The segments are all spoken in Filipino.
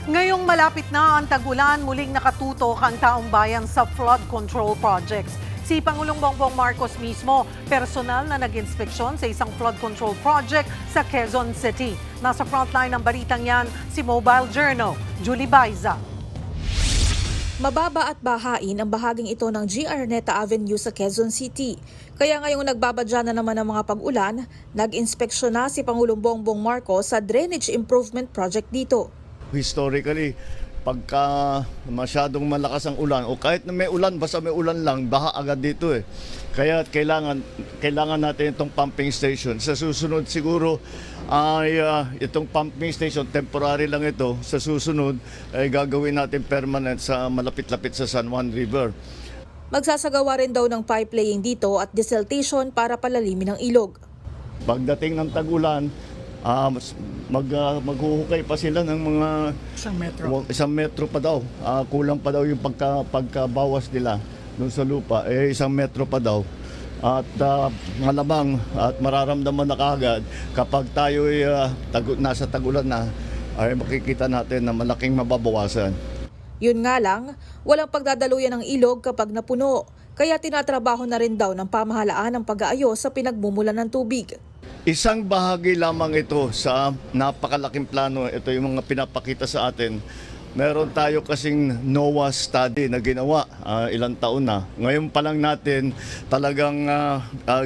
Ngayong malapit na ang tag-ulan, muling nakatutok ang taong bayan sa flood control projects. Si Pangulong Bongbong Marcos mismo, personal na nag-inspeksyon sa isang flood control project sa Quezon City. Nasa frontline ng balitang yan, si Mobile Journal, Julie Baiza. Mababa at bahain ang bahaging ito ng G. Araneta Avenue sa Quezon City. Kaya ngayong nagbabadya na naman ng mga pag-ulan, nag-inspeksyon na si Pangulong Bongbong Marcos sa drainage improvement project dito. Historically, pagka masyadong malakas ang ulan o kahit na may ulan, basta may ulan lang, baha agad dito eh. Kaya kailangan natin itong pumping station. Sa susunod siguro ay itong pumping station, temporary lang ito. Sa susunod ay gagawin natin permanent sa malapit-lapit sa San Juan River. Magsasagawa rin daw ng pipe laying dito at desiltation para palalimin ang ilog. Pagdating ng tag-ulan, maghuhukay pa sila ng mga isang metro pa daw. Kulang pa daw yung pagkabawas nila doon sa lupa. 1 metro pa daw. At malamang at mararamdaman na kaagad kapag tayo ay nasa tag-ulan na, ay makikita natin na malaking mababawasan. Yun nga lang, walang pagdadaluyan ng ilog kapag napuno. Kaya tinatrabaho na rin daw ng pamahalaan ang pag-aayos sa pinagmumulan ng tubig. Isang bahagi lamang ito sa napakalaking plano. Ito yung mga pinapakita sa atin. Meron tayo kasing NOAA study na ginawa ilang taon na. Ngayon pa lang natin talagang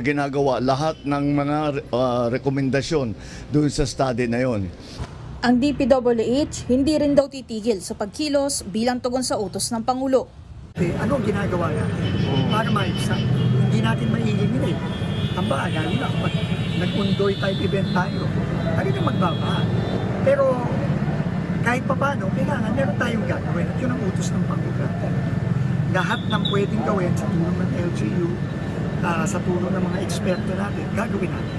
ginagawa lahat ng mga rekomendasyon doon sa study na yon. Ang DPWH hindi rin daw titigil sa pagkilos bilang tugon sa utos ng Pangulo. Ano ang ginagawa natin para maibsan? Hindi natin maieliminate ang baha, lalo na kapag nag-undoy type event tayo. Talagang magbabaha. Pero kahit pa paano, kailangan meron tayong gagawin at yun ang utos ng Pangulo. Lahat ng pwedeng gawin sa tulong ng LGU, sa tulong ng mga eksperto natin, gagawin natin.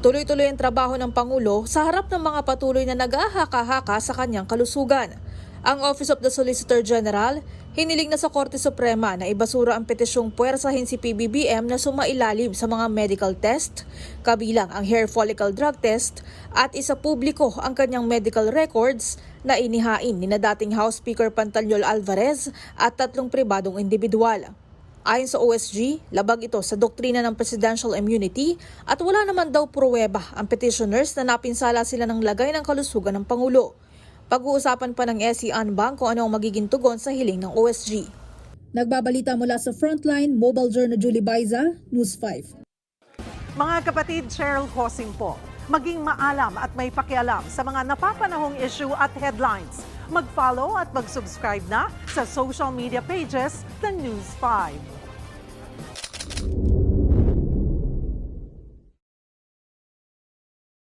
Tuloy-tuloy ang trabaho ng Pangulo sa harap ng mga patuloy na nag-ahaka-haka sa kanyang kalusugan. Ang Office of the Solicitor General, hiniling na sa Korte Suprema na ibasura ang petisyong puwersahin si PBBM na sumailalim sa mga medical test, kabilang ang hair follicle drug test, at isa publiko ang kanyang medical records na inihain ni na dating House Speaker Pantaleon Alvarez at 3 pribadong individual. Ayon sa OSG, labag ito sa doktrina ng presidential immunity at wala naman daw pruweba ang petitioners na napinsala sila ng lagay ng kalusugan ng Pangulo. Pag-uusapan pa ng SC Anbang kung ano ang magiging tugon sa hiling ng OSG. Nagbabalita mula sa Frontline, Mobile Journal Julie Baiza, News 5. Mga kapatid, Cheryl Cosing po, maging maalam at may pakialam sa mga napapanahong issue at headlines. Mag-follow at mag-subscribe na sa social media pages ng News 5.